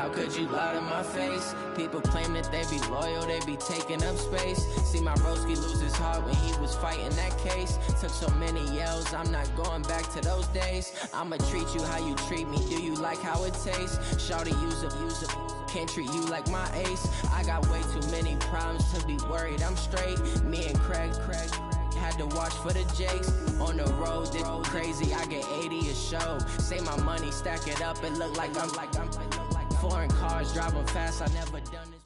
How could you lie to my face? People claim that they be loyal, they be taking up space. See my broski lose his heart when he was fighting that case. Took so many yells, I'm not going back to those days. I'ma treat you how you treat me, do you like how it tastes? Shawty use up, can't treat you like my ace. I got way too many problems to be worried, I'm straight. Me and Craig had to watch for the Jakes. On the road, this crazy, I get 80 a show. Say my money, stack it up, it look like I'm foreign cars, driving fast, I never done this.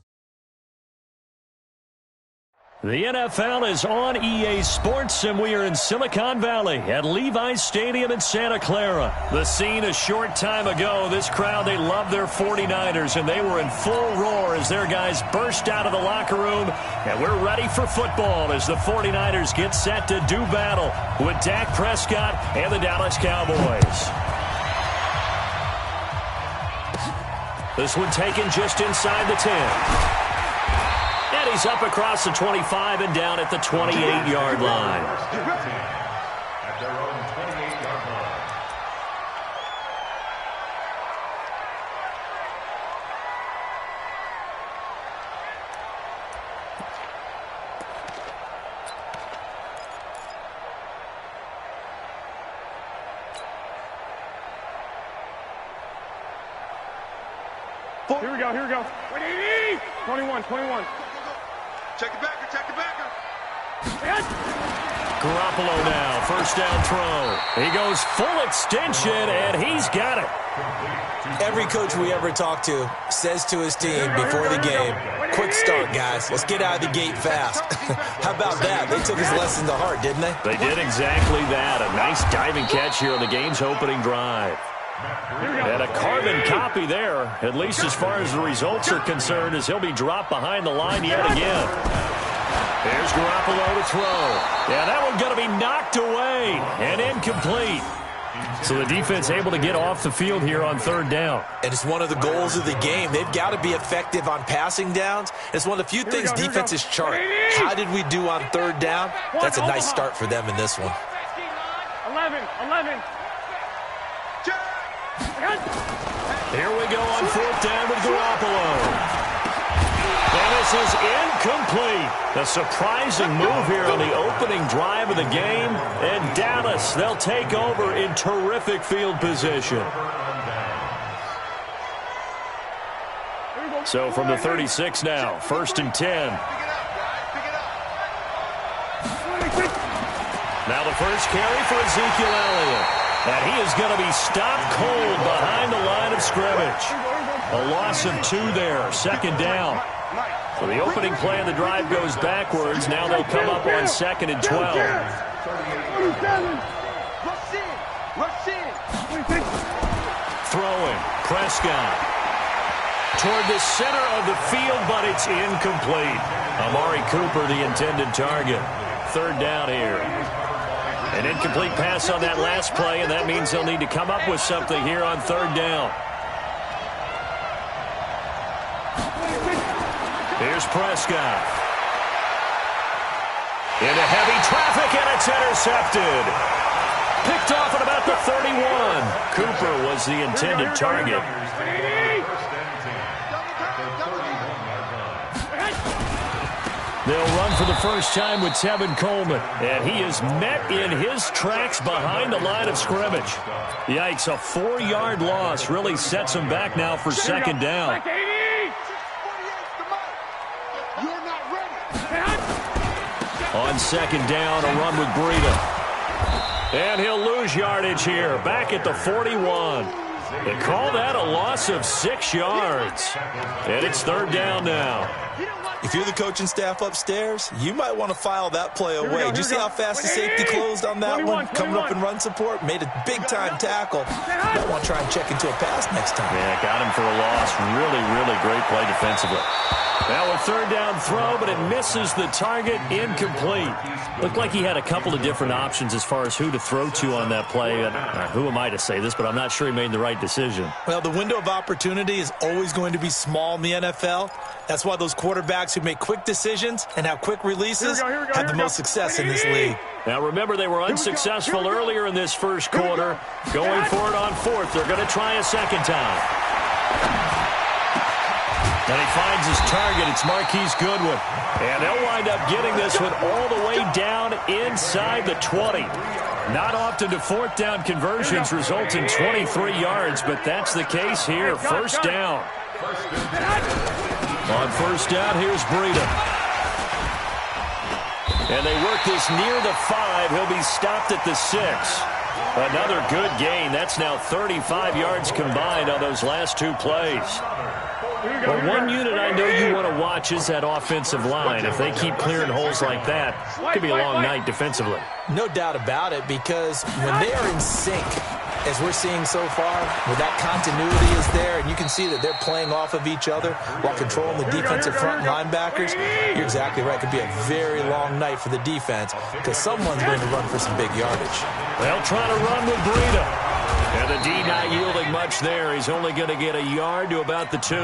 The NFL is on EA Sports, and we are in Silicon Valley at Levi's Stadium in Santa Clara. The scene a short time ago, this crowd, they love their 49ers, and they were in full roar as their guys burst out of the locker room. And we're ready for football as the 49ers get set to do battle with Dak Prescott and the Dallas Cowboys. This one taken just inside the 10. And he's up across the 25 and down at the 28-yard line. At their own 28-yard line. Here we go. 21. Check the backer. Garoppolo now, first down throw. He goes full extension, and he's got it. Every coach we ever talk to says to his team before the game, quick start, guys. Let's get out of the gate fast. How about that? They took his lesson to heart, didn't they? They did exactly that. A nice diving catch here on the game's opening drive. And a carbon copy there, at least as far as the results are concerned, as he'll be dropped behind the line yet again. There's Garoppolo to throw. Yeah, that one's going to be knocked away and incomplete. So the defense able to get off the field here on third down. And it's one of the goals of the game. They've got to be effective on passing downs. It's one of the few things defenses chart. How did we do on third down? That's a nice start for them in this one. 11. Here we go on fourth down with Garoppolo. And this is incomplete. A surprising move here on the opening drive of the game. And Dallas, they'll take over in terrific field position. So from the 36 now, first and 10. Now the first carry for Ezekiel Elliott. And he is going to be stopped cold behind the line of scrimmage. A loss of 2 there, second down. So the opening play of the drive goes backwards. Now they'll come up on second and 12. Throwing, Prescott. Toward the center of the field, but it's incomplete. Amari Cooper, the intended target. Third down here. An incomplete pass on that last play, and that means they'll need to come up with something here on third down. Here's Prescott. Into heavy traffic, and it's intercepted. Picked off at about the 31. Cooper was the intended target. They'll run for the first time with Tevin Coleman. And he is met in his tracks behind the line of scrimmage. Yikes, a 4-yard loss really sets him back now for second down. On second down, a run with Breida. And he'll lose yardage here, back at the 41. They call that a loss of 6 yards. And it's third down now. If you're the coaching staff upstairs, you might want to file that play away. Did you see how fast the safety closed on that one? Coming up in run support, made a big-time tackle. Might want to try and check into a pass next time. Yeah, got him for a loss. Really, really great play defensively. Now a third down throw, but it misses the target, incomplete. Looked like he had a couple of different options as far as who to throw to on that play. Who am I to say this, but I'm not sure he made the right decision. Well, the window of opportunity is always going to be small in the NFL. That's why those quarterbacks who make quick decisions and have quick releases have the most success in this league. Now, remember, they were unsuccessful earlier in this first quarter. Going for it on fourth. They're going to try a second time. And he finds his target. It's Marquise Goodwin. And they'll wind up getting this one all the way down inside the 20. Not often do fourth down conversions result in 23 yards, but that's the case here. First down. On first down, here's Breida. And they work this near the 5. He'll be stopped at the 6. Another good gain. That's now 35 yards combined on those last two plays. But one unit I know you want to watch is that offensive line. If they keep clearing holes like that, it could be a long night defensively. No doubt about it, because when they are in sync, as we're seeing so far, where that continuity is there, and you can see that they're playing off of each other while controlling the defensive front linebackers, you're exactly right. It could be a very long night for the defense, because someone's going to run for some big yardage. They'll try to run with Breida. And the D not yielding much there. He's only going to get a yard to about the 2.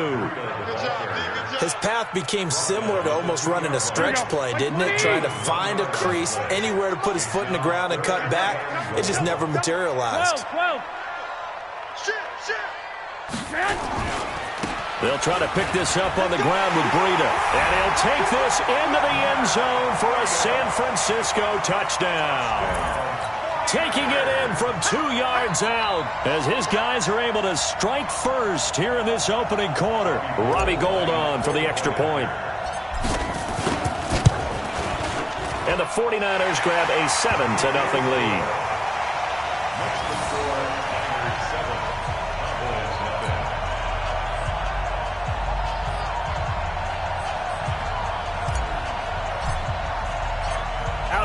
His path became similar to almost running a stretch play, didn't it? Trying to find a crease, anywhere to put his foot in the ground and cut back. It just never materialized. 12. They'll try to pick this up on the ground with Breida. And he'll take this into the end zone for a San Francisco touchdown. Taking it in from 2 yards out as his guys are able to strike first here in this opening quarter. Robbie Gould on for the extra point. And the 49ers grab a 7-0 lead.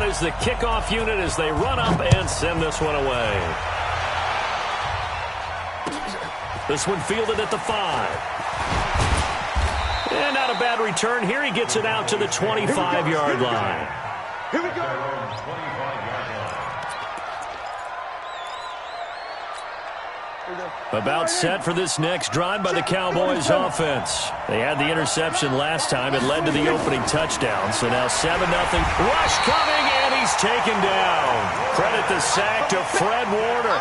Is the kickoff unit as they run up and send this one away. This one fielded at the 5. And not a bad return here. He gets it out to the 25-yard line. Here we go. About set for this next drive by the Cowboys offense. They had the interception last time. It led to the opening touchdown. So now 7-0. Rush coming, and he's taken down. Credit the sack to Fred Warner.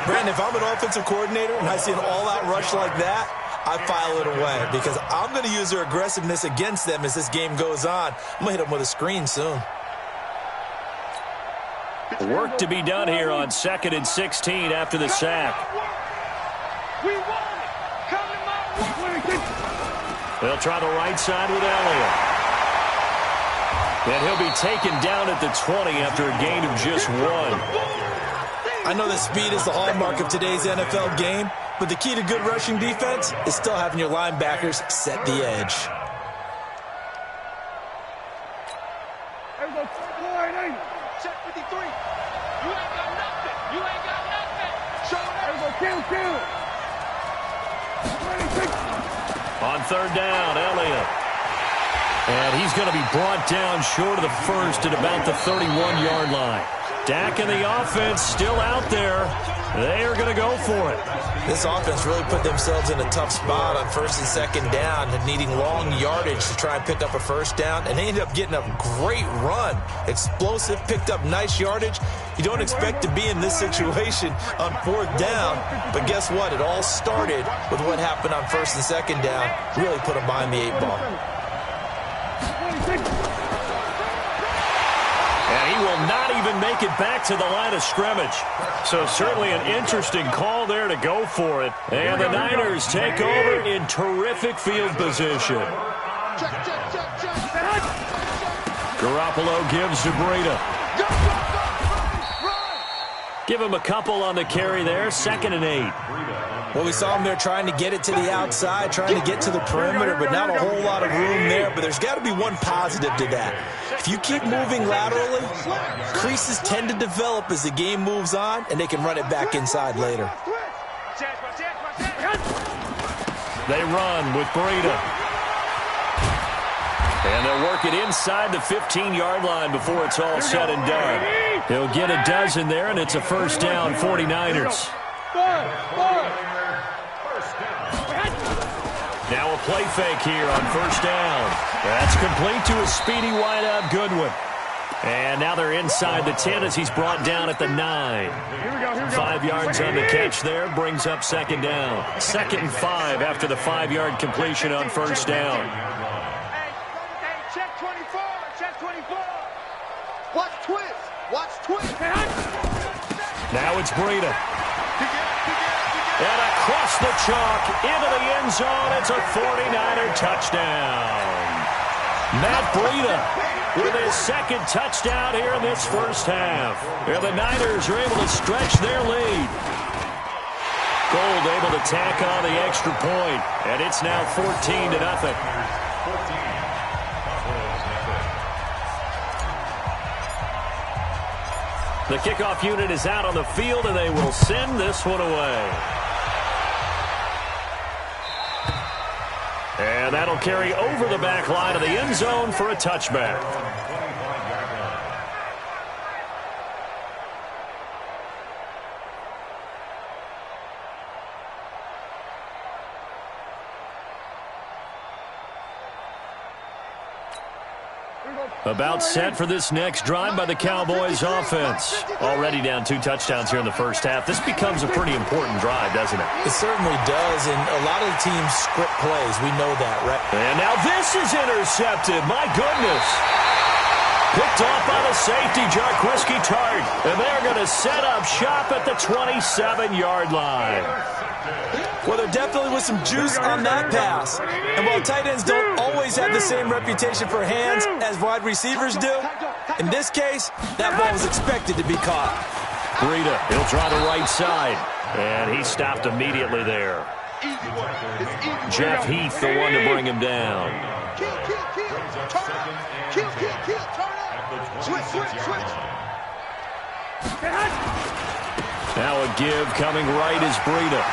Brandon, if I'm an offensive coordinator and I see an all-out rush like that, I file it away because I'm going to use their aggressiveness against them as this game goes on. I'm going to hit them with a screen soon. Work to be done here on 2nd and 16 after the sack. We won it. Come to my way. They'll try the right side with Elliott. And he'll be taken down at the 20 after a gain of just 1. I know that speed is the hallmark of today's NFL game, but the key to good rushing defense is still having your linebackers set the edge. Check 53. You ain't got nothing. You ain't got nothing. Show it. Kill. On third down, Elliott. And he's going to be brought down short of the first at about the 31-yard line. Dak and the offense still out there. They are going to go for it. This offense really put themselves in a tough spot on 1st and 2nd down and needing long yardage to try and pick up a first down, and they ended up getting a great run. Explosive, picked up nice yardage. You don't expect to be in this situation on 4th down, but guess what? It all started with what happened on 1st and 2nd down. Really put them behind the 8 ball. And he will not even make it back to the line of scrimmage. So certainly an interesting call there to go for it. And the Niners take over in terrific field position. Garoppolo gives to Breida. Give him a couple on the carry there. 2nd and 8. Well, we saw him there trying to get it to the outside, trying to get to the perimeter, but not a whole lot of room there. But there's got to be one positive to that. If you keep moving laterally, creases tend to develop as the game moves on, and they can run it back inside later. They run with Breida. And they'll work it inside the 15-yard line before it's all said and done. He'll get a dozen there, and it's a first down, 49ers. Now a play fake here on first down. That's complete to a speedy wideout Goodwin. And now they're inside the 10 as he's brought down at the 9. Here we go. 5 yards on the catch there, brings up second down. 2nd and 5 after the 5-yard completion on first down. Hey, check 24, check 24. Watch twist. Now it's Breida. And across the chalk, into the end zone, it's a 49er touchdown. Matt Breida with his 2nd touchdown here in this first half. And the Niners are able to stretch their lead. Gold able to tack on the extra point, and it's now 14-0. The kickoff unit is out on the field, and they will send this one away. And that'll carry over the back line of the end zone for a touchback. About set for this next drive by the Cowboys offense. Already down 2 touchdowns here in the first half. This becomes a pretty important drive, doesn't it? It certainly does, and a lot of the teams script plays. We know that, right? And now this is intercepted. My goodness. Picked off by the safety, Jarquiski Tart. And they're going to set up shop at the 27-yard line. Well, there definitely was some juice on that pass. And while tight ends don't always have the same reputation for hands as wide receivers do, in this case, that ball was expected to be caught. Breida, he'll try the right side. And he stopped immediately there. Jeff Heath, the one to bring him down. Now a give coming right is Breida.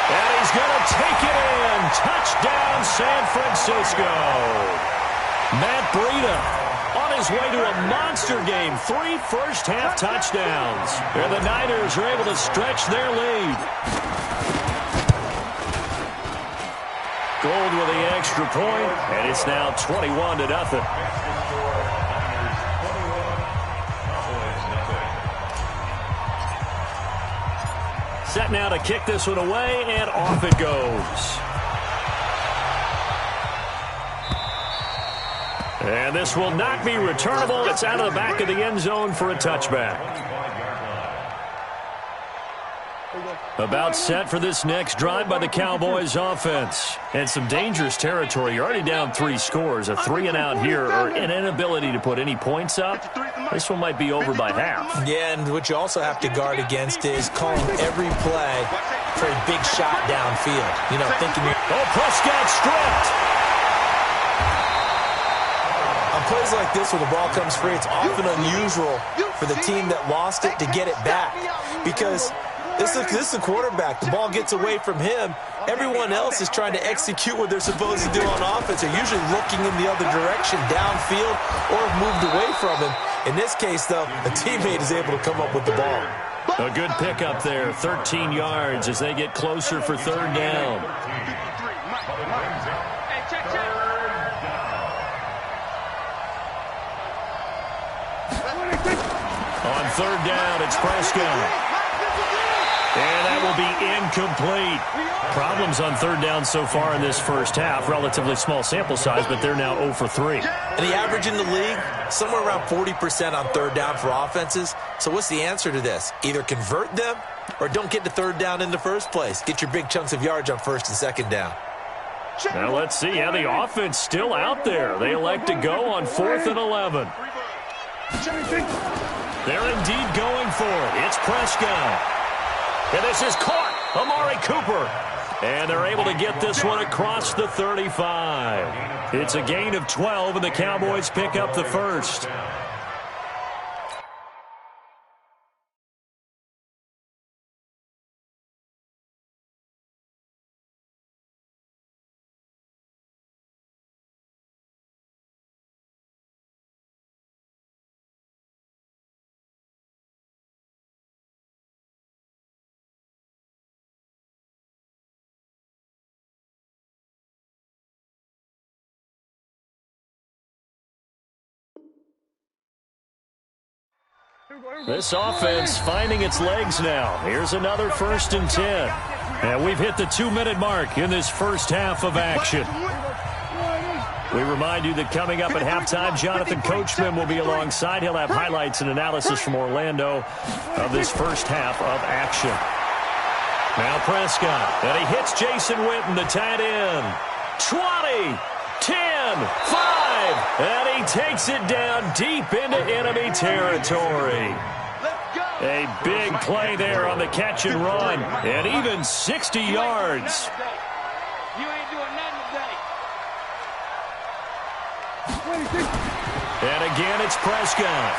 And he's going to take it in. Touchdown, San Francisco. Matt Breida on his way to a monster game. 3 first-half touchdowns. And the Niners are able to stretch their lead. Gold with the extra point, and it's now 21-0. Set now to kick this one away, and off it goes. And this will not be returnable. It's out of the back of the end zone for a touchback. About set for this next drive by the Cowboys offense. And some dangerous territory. You're already down 3 scores. A 3-and-out here, or an inability to put any points up. This one might be over by half. Yeah, and what you also have to guard against is calling every play for a big shot downfield. You know, thinking you're... Oh, Prescott stripped. On plays like this where the ball comes free, it's often unusual for the team that lost it to get it back. Because this is the quarterback. The ball gets away from him. Everyone else is trying to execute what they're supposed to do on offense. They're usually looking in the other direction, downfield, or have moved away from him. In this case, though, a teammate is able to come up with the ball. A good pickup there, 13 yards as they get closer for 3rd down. On 3rd down, it's Prescott. And that will be incomplete. Problems on 3rd down so far in this first half. Relatively small sample size, but they're now 0 for 3. And the average in the league, somewhere around 40% on 3rd down for offenses. So what's the answer to this? Either convert them or don't get to 3rd down in the first place. Get your big chunks of yards on 1st and 2nd down. Now let's see. Yeah, the offense still out there. They elect to go on 4th and 11. They're indeed going for it. It's Prescott. And this is caught. Amari Cooper. And they're able to get this one across the 35. It's a gain of 12, and the Cowboys pick up the first. This offense finding its legs now. Here's another 1st and 10. And we've hit the 2-minute mark in this first half of action. We remind you that coming up at halftime, Jonathan Coachman will be alongside. He'll have highlights and analysis from Orlando of this first half of action. Now Prescott, and he hits Jason Witten, the tight end. 20, 10, 5, and he takes it down deep into enemy territory. A big play there on the catch and run, and even 60 yards. You ain't doing nothing today. And again, it's Prescott.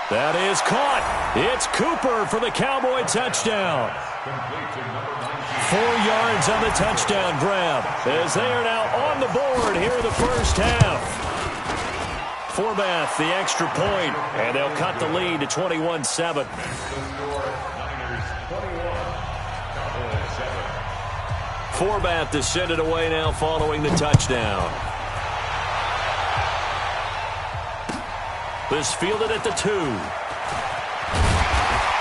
That is caught. It's Cooper for the Cowboy touchdown. 4 yards on the touchdown grab as they are now on the board here in the first half. Forbath, the extra point, and they'll cut the lead to 21-7. Forbath to send it away now following the touchdown. This fielded at the 2.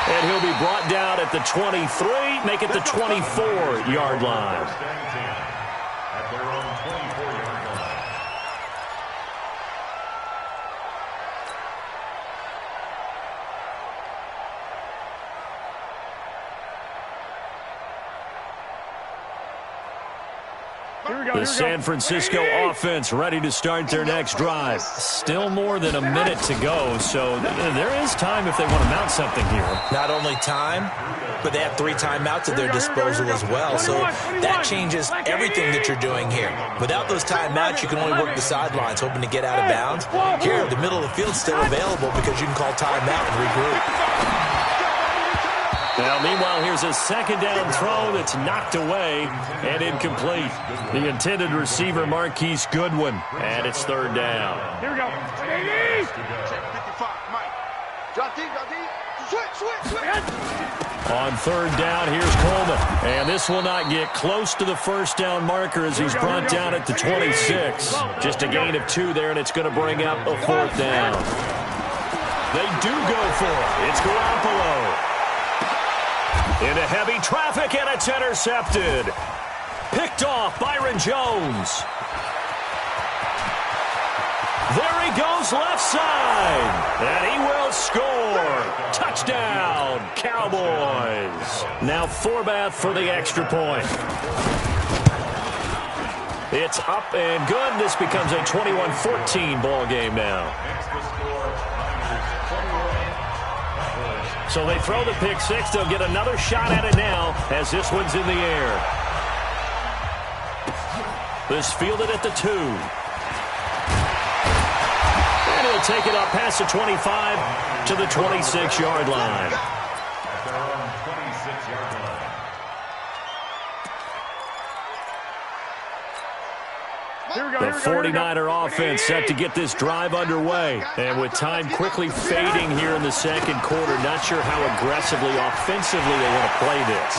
And he'll be brought down at the 23, make it the 24-yard line. At their own 24-yard line. The San Francisco offense ready to start their next drive. Still more than a minute to go, so there is time if they want to mount something here. Not only time, but they have 3 timeouts at their disposal as well, so that changes everything that you're doing here. Without those timeouts, you can only work the sidelines, hoping to get out of bounds. Here, the middle of the field's still available because you can call timeout and regroup. Now, meanwhile, here's a second down throw that's knocked away and incomplete. The intended receiver, Marquise Goodwin, and it's 3rd down. Here we go. Check 55, Mike. Drop deep. Switch. On 3rd down, here's Coleman. And this will not get close to the first down marker as he's brought down at the 26. Just a gain of 2 there, and it's going to bring up a 4th down. They do go for it. It's Garoppolo. Into heavy traffic, and it's intercepted. Picked off Byron Jones. There he goes left side. And he will score. Touchdown, Cowboys. Now Forbath for the extra point. It's up and good. This becomes a 21-14 ball game now. So they throw the pick 6. They'll get another shot at it now as this one's in the air. This fielded at the 2. And he'll take it up past the 25 to the 26-yard line. At their own 26-yard line. The 49er offense set to get this drive underway. And with time quickly fading here in the second quarter, not sure how aggressively, offensively they want to play this.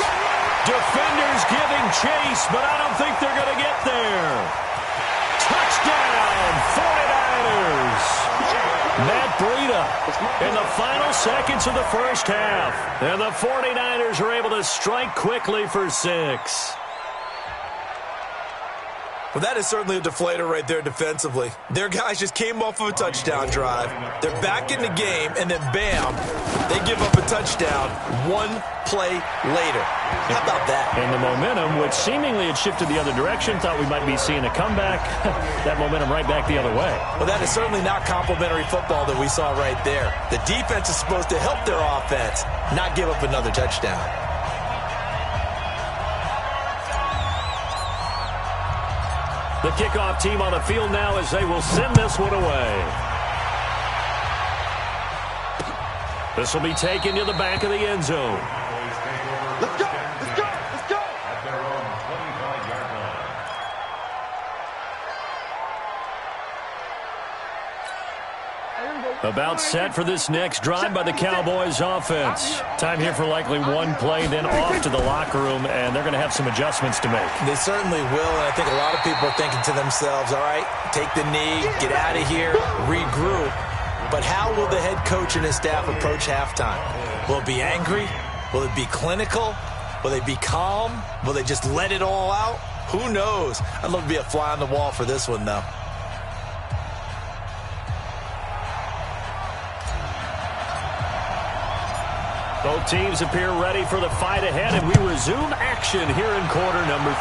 Defenders giving chase, but I don't think they're going to get there. Touchdown, 49ers. Matt Breida in the final seconds of the first half. And the 49ers are able to strike quickly for 6. Well, that is certainly a deflator right there defensively. Their guys just came off of a touchdown drive. They're back in the game, and then bam, they give up a touchdown 1 play later. How about that? And the momentum, which seemingly had shifted the other direction, thought we might be seeing a comeback. That momentum right back the other way. Well, that is certainly not complimentary football that we saw right there. The defense is supposed to help their offense, not give up another touchdown. The kickoff team on the field now as they will send this one away. This will be taken to the back of the end zone. Let's go. At their own 25-yard line. About set for this next drive by the Cowboys offense. Time here for likely 1 play, then off to the locker room, and they're going to have some adjustments to make. They certainly will, and I think a lot of people are thinking to themselves, all right, take the knee, get out of here, regroup. But how will the head coach and his staff approach halftime? Will it be angry? Will it be clinical? Will they be calm? Will they just let it all out? Who knows? I'd love to be a fly on the wall for this one, though. Both teams appear ready for the fight ahead, and we resume action here in quarter number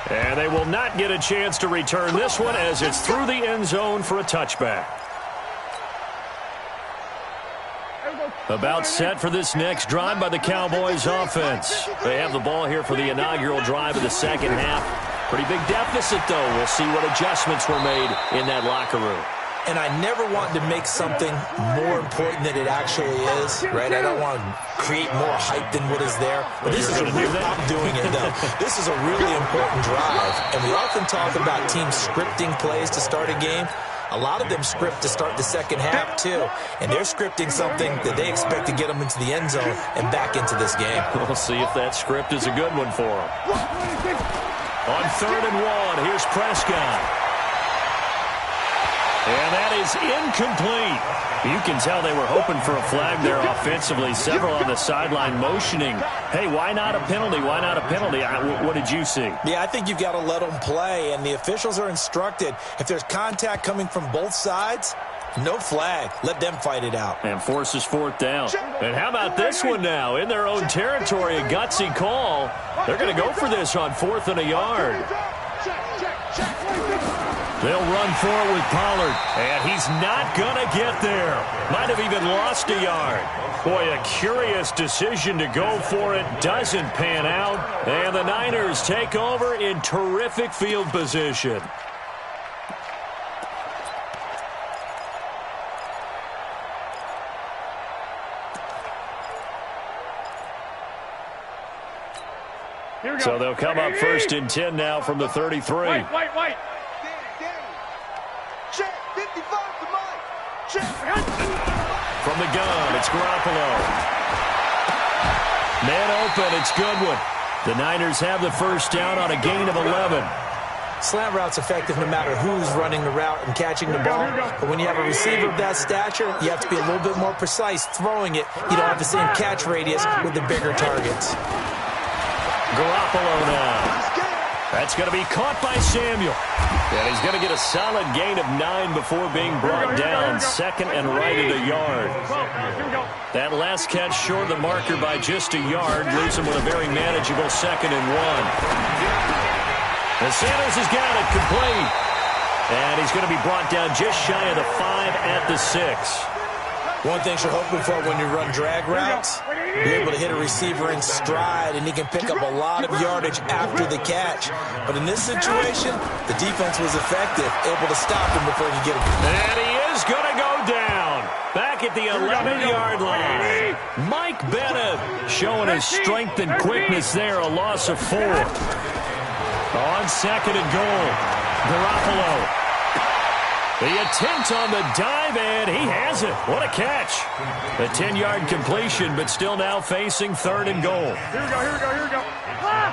3. And they will not get a chance to return this one as it's through the end zone for a touchback. About set for this next drive by the Cowboys offense. They have the ball here for the inaugural drive of the second half. Pretty big deficit, though. We'll see what adjustments were made in that locker room. And I never want to make something more important than it actually is, right? I don't want to create more hype than what is there. But this is I'm doing it, though. This is a really important drive. And we often talk about teams scripting plays to start a game. A lot of them script to start the second half, too. And they're scripting something that they expect to get them into the end zone and back into this game. We'll see if that script is a good one for them. On 3rd and 1, here's Prescott. And that is incomplete. You can tell they were hoping for a flag there offensively. Several on the sideline motioning, hey, why not a penalty? Why not a penalty? What did you see? Yeah, I think you've got to let them play, and the officials are instructed. If there's contact coming from both sides, no flag. Let them fight it out. And forces 4th down. And how about this one now? In their own territory, a gutsy call. They're going to go for this on 4th and a yard. They'll run for it with Pollard, and he's not going to get there. Might have even lost a yard. Boy, a curious decision to go for it. Doesn't pan out, and the Niners take over in terrific field position. So they'll come up 1st and 10 now from the 33. Wait. Check, 55 to Mike. Check. From the gun, it's Garoppolo. Man open, it's Goodwin. The Niners have the first down on a gain of 11. Slant route's effective no matter who's running the route and catching the ball. But when you have a receiver of that stature, you have to be a little bit more precise throwing it. You don't have the same catch radius with the bigger targets. Garoppolo now. That's going to be caught by Samuel. And he's going to get a solid gain of 9 before being brought down. 2nd and right at a yard. That last catch short of the marker by just a yard leaves him with a very manageable 2nd and 1. And Sanders has got it complete. And he's going to be brought down just shy of the 5 at the 6. One thing you're hoping for when you run drag routes, you're able to hit a receiver in stride, and he can pick up a lot of yardage after the catch. But in this situation, the defense was effective, able to stop him before he could get him. And he is going to go down. Back at the 11-yard line. Mike Bennett showing his strength and quickness there, a loss of 4. On 2nd and goal, Garoppolo. The attempt on the dive, and he has it. What a catch. A 10-yard completion, but still now facing 3rd and goal. Here we go. Lock.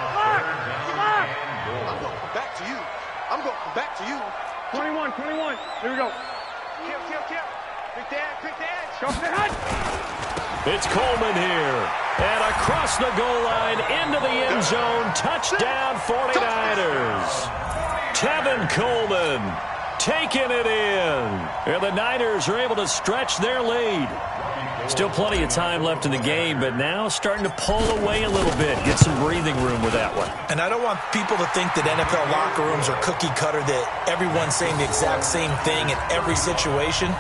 I'm going to come back to you. 21. Here we go. Kill. Quick dad. Go for the head. It's Coleman here. And across the goal line into the end zone. Touchdown 49ers. Tevin Coleman taking it in. And the Niners are able to stretch their lead. Still plenty of time left in the game, but now starting to pull away a little bit. Get some breathing room with that one. And I don't want people to think that NFL locker rooms are cookie cutter, that everyone's saying the exact same thing in every situation.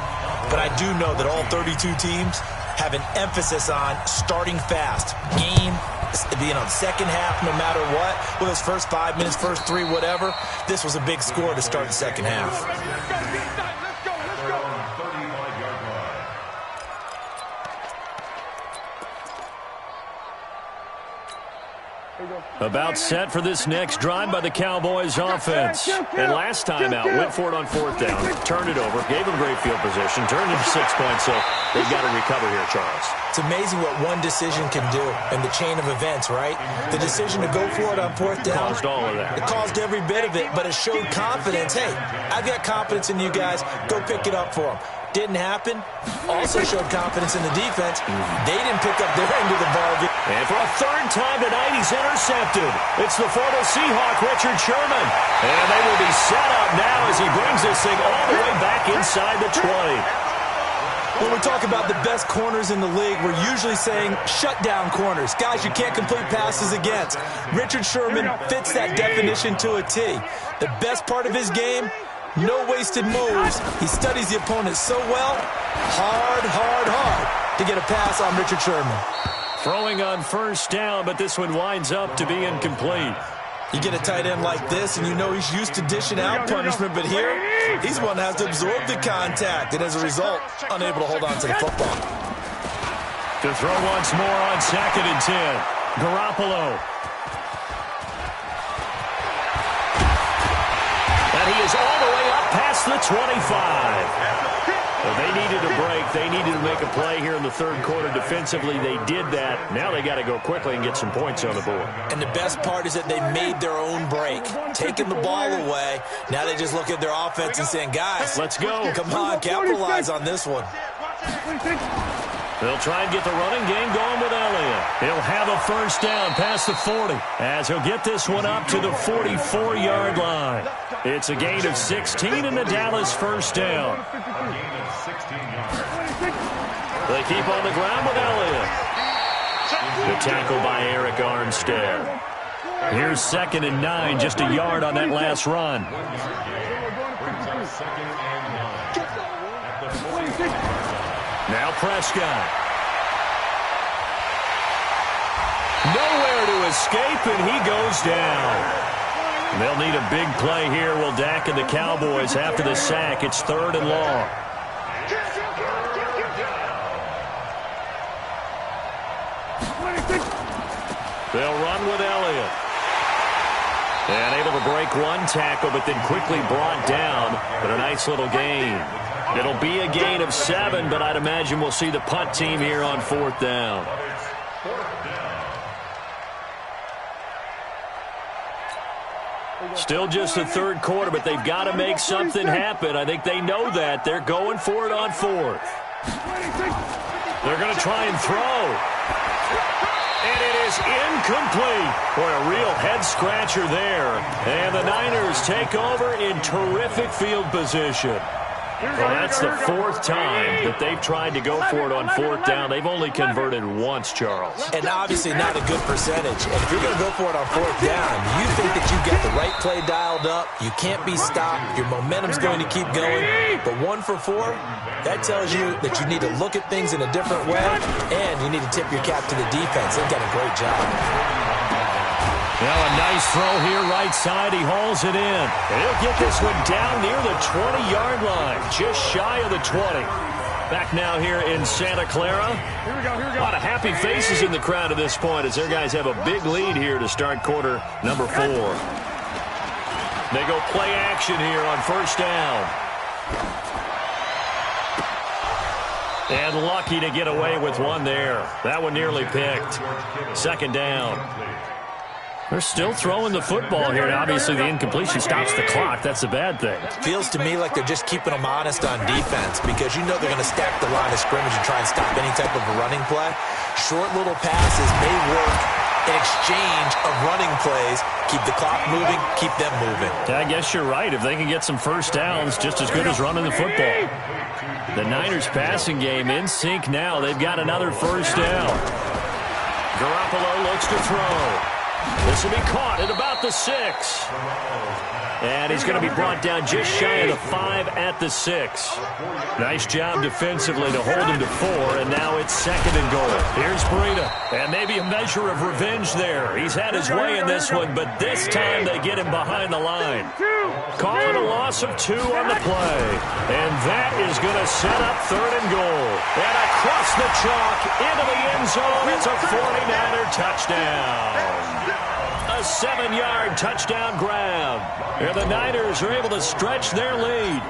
But I do know that all 32 teams have an emphasis on starting fast. Game, second half, no matter what. Whether it's first 5 minutes, first 3, whatever. This was a big score to start the second half. Let's go. About set for this next drive by the Cowboys offense. And last time out, went for it on fourth down, turned it over, gave them great field position, turned into 6 points, so they've got to recover here, Charles. It's amazing what one decision can do in the chain of events, right? The decision to go for it on fourth down. Caused all of that. It caused every bit of it, but it showed confidence. Hey, I've got confidence in you guys. Go pick it up for them. Didn't happen. Also showed confidence in the defense. They didn't pick up their end of the bargain. And for a third time tonight, he's intercepted. It's the former Seahawk, Richard Sherman. And they will be set up now as he brings this thing all the way back inside the 20. When we talk about the best corners in the league, we're usually saying shutdown corners. Guys you can't complete passes against. Richard Sherman fits that definition to a T. The best part of his game, no wasted moves. He studies the opponent so well. Hard to get a pass on Richard Sherman. Throwing on first down, but this one winds up to be incomplete. You get a tight end like this, and you know he's used to dishing out punishment, but here, he's one that has to absorb the contact, and as a result, unable to hold on to the football. To throw once more on 2nd and 10. Garoppolo. And he is all the way up past the 25. Well, they needed a break. They needed to make a play here in the third quarter defensively. They did that. Now they got to go quickly and get some points on the board. And the best part is that they made their own break, taking the ball away. Now they just look at their offense and saying, guys, let's go. Come on, capitalize on this one. They'll try and get the running game going with Elliott. He'll have a first down past the 40 as he'll get this one up to the 44-yard line. It's a gain of 16 in the Dallas first down. They keep on the ground with Elliott. The tackle by Eric Armstead. Here's 2nd and 9, just a yard on that last run. Now Prescott. Nowhere to escape, and he goes down. They'll need a big play here. Will Dak and the Cowboys after the sack. It's 3rd and long. They'll run with Elliott. And able to break one tackle, but then quickly brought down. But a nice little gain. It'll be a gain of 7, but I'd imagine we'll see the punt team here on 4th down. Still just the third quarter, but they've got to make something happen. I think they know that. They're going for it on 4th. They're going to try and throw. And it is incomplete. Boy, a real head-scratcher there. And the Niners take over in terrific field position. Well, that's the 4th time that they've tried to go for it on 4th down. They've only converted once, Charles. And obviously not a good percentage. And if you're going to go for it on 4th down, you think that you've got the right play dialed up. You can't be stopped. Your momentum's going to keep going. But 1 for 4, that tells you that you need to look at things in a different way, and you need to tip your cap to the defense. They've done a great job. Now a nice throw here right side. He hauls it in. And he'll get this one down near the 20-yard line, just shy of the 20. Back now here in Santa Clara. A lot of happy faces in the crowd at this point as their guys have a big lead here to start quarter number 4. They go play action here on first down. And lucky to get away with one there. That one nearly picked. 2nd down. They're still throwing the football here. Obviously, the incompletion stops the clock. That's a bad thing. Feels to me like they're just keeping them honest on defense because you know they're going to stack the line of scrimmage and try and stop any type of a running play. Short little passes may work in exchange of running plays. Keep the clock moving, keep them moving. I guess you're right. If they can get some first downs, just as good as running the football. The Niners passing game in sync now. They've got another first down. Garoppolo looks to throw. This will be caught at about the 6. And he's going to be brought down just shy of the 5 at the 6. Nice job defensively to hold him to 4, and now it's 2nd and goal. Here's Breida, and maybe a measure of revenge there. He's had his way in this one, but this time they get him behind the line. Call it a loss of 2 on the play. And that is going to set up 3rd and goal. And across the chalk into the end zone, it's a 49er touchdown. a 7-yard touchdown grab. And the Niners are able to stretch their lead.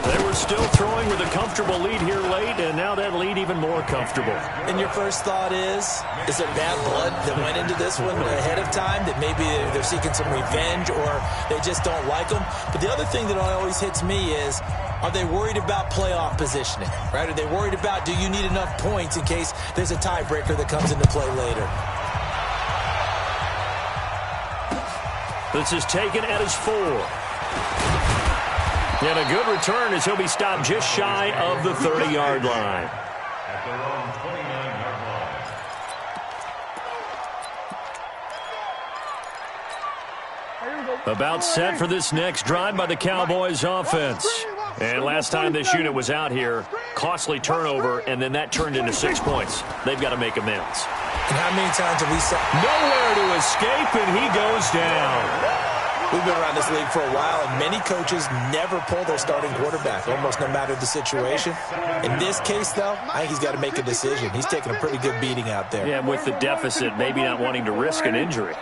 They were still throwing with a comfortable lead here late, and now that lead even more comfortable. And your first thought is there bad blood that went into this one ahead of time, that maybe they're seeking some revenge or they just don't like them? But the other thing that always hits me is, are they worried about playoff positioning, right? Are they worried about, do you need enough points in case there's a tiebreaker that comes into play later? This is taken at his 4. And a good return as he'll be stopped just shy of the 30-yard line. At their own 29-yard line. About set for this next drive by the Cowboys offense. And last time this unit was out here, costly turnover, and then that turned into 6 points. They've got to make amends. And how many times have we said nowhere to escape, and he goes down. We've been around this league for a while, and many coaches never pull their starting quarterback, almost no matter the situation. In this case, though, I think he's got to make a decision. He's taking a pretty good beating out there. Yeah, with the deficit, maybe not wanting to risk an injury.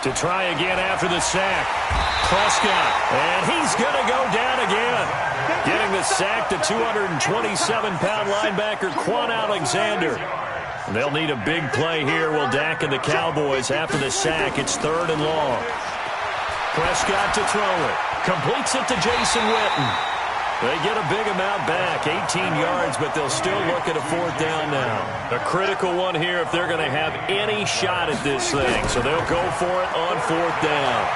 To try again after the sack. Prescott, and he's going to go down again. Getting the sack to 227-pound linebacker Quan Alexander. They'll need a big play here. Will Dak and the Cowboys after the sack. It's 3rd and long. Prescott to throw it. Completes it to Jason Witten. They get a big amount back, 18 yards, but they'll still look at a 4th down now. A critical one here if they're going to have any shot at this thing. So they'll go for it on 4th down.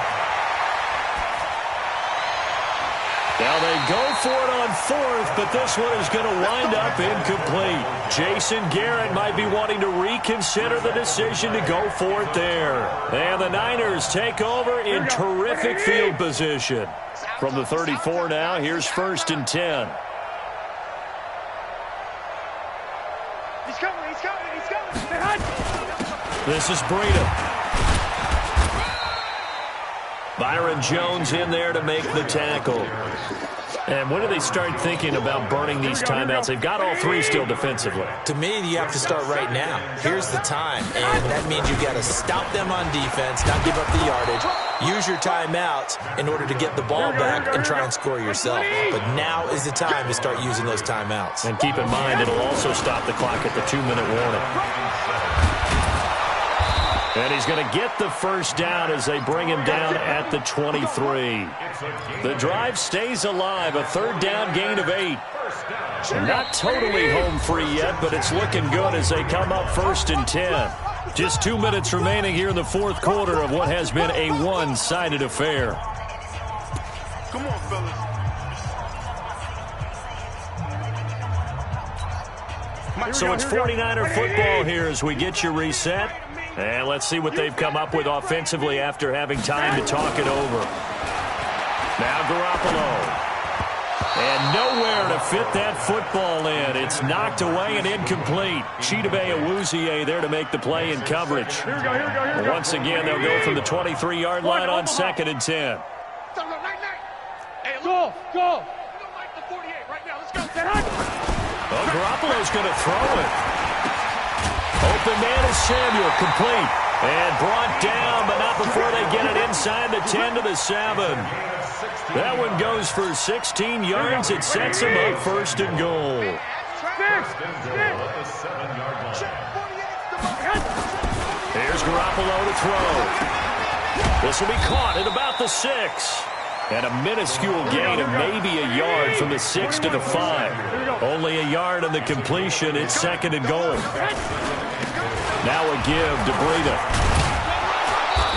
Now they go for it on 4th, but this one is going to wind up incomplete. Jason Garrett might be wanting to reconsider the decision to go for it there. And the Niners take over in terrific field position. From the 34 now, here's 1st and 10. He's coming, he's coming, he's coming. This is Breida. Byron Jones in there to make the tackle. And when do they start thinking about burning these timeouts? They've got all 3 still defensively. To me, you have to start right now. Here's the time, and that means you've got to stop them on defense, not give up the yardage, use your timeouts in order to get the ball back and try and score yourself. But now is the time to start using those timeouts. And keep in mind, it'll also stop the clock at the 2-minute warning. And he's going to get the 1st down as they bring him down at the 23. The drive stays alive, a 3rd down gain of 8. Not totally home free yet, but it's looking good as they come up 1st and 10. Just 2 minutes remaining here in the 4th quarter of what has been a one-sided affair. Come on, fellas. So it's 49er football here as we get you reset. And let's see what they've come up with offensively after having time to talk it over. Now Garoppolo. And nowhere to fit that football in. It's knocked away and incomplete. Chidobe Awuzie there to make the play in coverage. Once again, they'll go from the 23-yard line on 2nd and 10. Go, go. Well, Garoppolo's going to throw it. Open man is Samuel, complete. And brought down, but not before they get it inside the 10 to the 7. That one goes for 16 yards. It sets him up 1st and goal. Here's Garoppolo to throw. This will be caught at about the 6. And a minuscule gain of maybe a yard from the 6 to the 5. Only a yard on the completion. It's 2nd and goal. Now a give to Breida.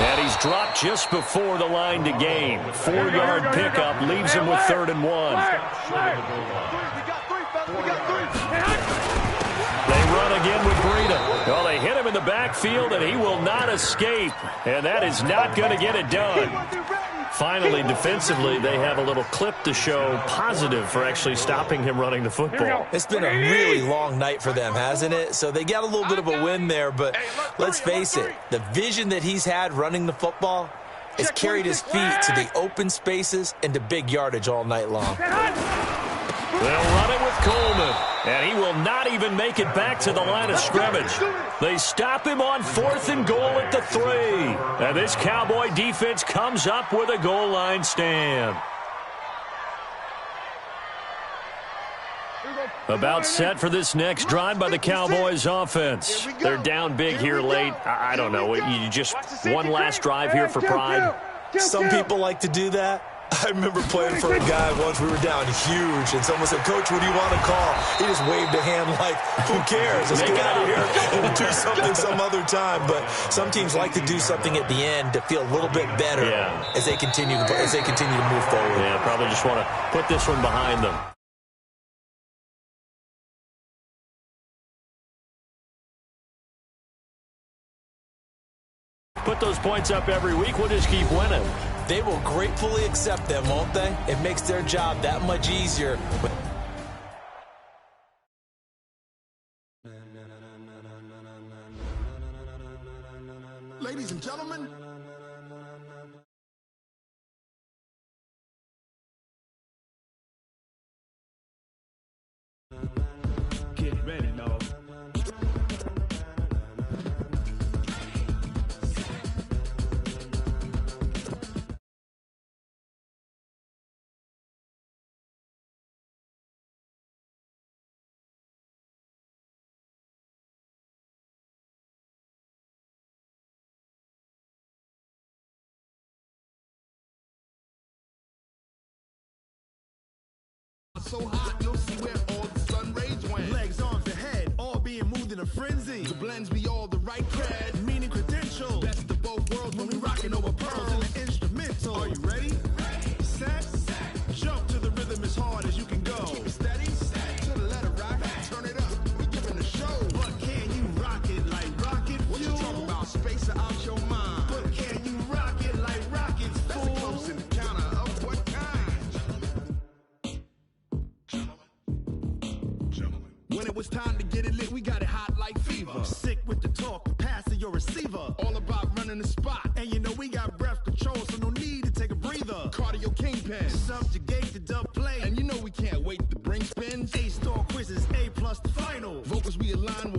And he's dropped just before the line to gain. 4-yard pickup leaves him with 3rd and 1. They run again with Breida. Well, they hit him in the backfield, and he will not escape. And that is not going to get it done. Finally, defensively, they have a little clip to show positive for actually stopping him running the football. It's been a really long night for them, hasn't it? So they got a little bit of a win there, but let's face it, the vision that he's had running the football has carried his feet to the open spaces and to big yardage all night long. They'll run it with Coleman, and he will not even make it back to the line of scrimmage. They stop him on 4th and goal at the 3. And this Cowboy defense comes up with a goal line stand. About set for this next drive by the Cowboys offense. They're down big here late. I don't know. You just one last drive here for pride. Some people like to do that. I remember playing for a guy once. We were down huge, and someone said, "Coach, what do you want to call?" He just waved a hand like, "Who cares? Let's get out of here and do something some other time." But some teams like to do something at the end to feel a little bit better as they continue to move forward. Yeah, probably just want to put this one behind them. Put those points up every week. We'll just keep winning. They will gratefully accept them, won't they? It makes their job that much easier. Ladies and gentlemen, get ready, no. so hot, you'll see where all the sun rays went. Legs, arms, and head, all being moved in a frenzy. The blends be all the right cred, meaning credential. best of both worlds when we rockin' over pearls in the instrumental. Are you ready? Set, jump to the rhythm as hard as you can go. Keep it steady, to the letter rock, turn it up, we giving the show. But can you rock it like rocket fuel? What you talking about, space out your mind? But can you rock it like rockets, That's fool? a close encounter of what kind? Gentlemen. When it was time to get it lit, we got it hot like fever. Sick with the talk, passing your receiver. All about running the spot, And you know we got breath control, so no need to take a breather. cardio kingpin. Subjugate the dub play. And you know we can't wait to bring spins. A-star quizzes, A+ the final. Vocals we align with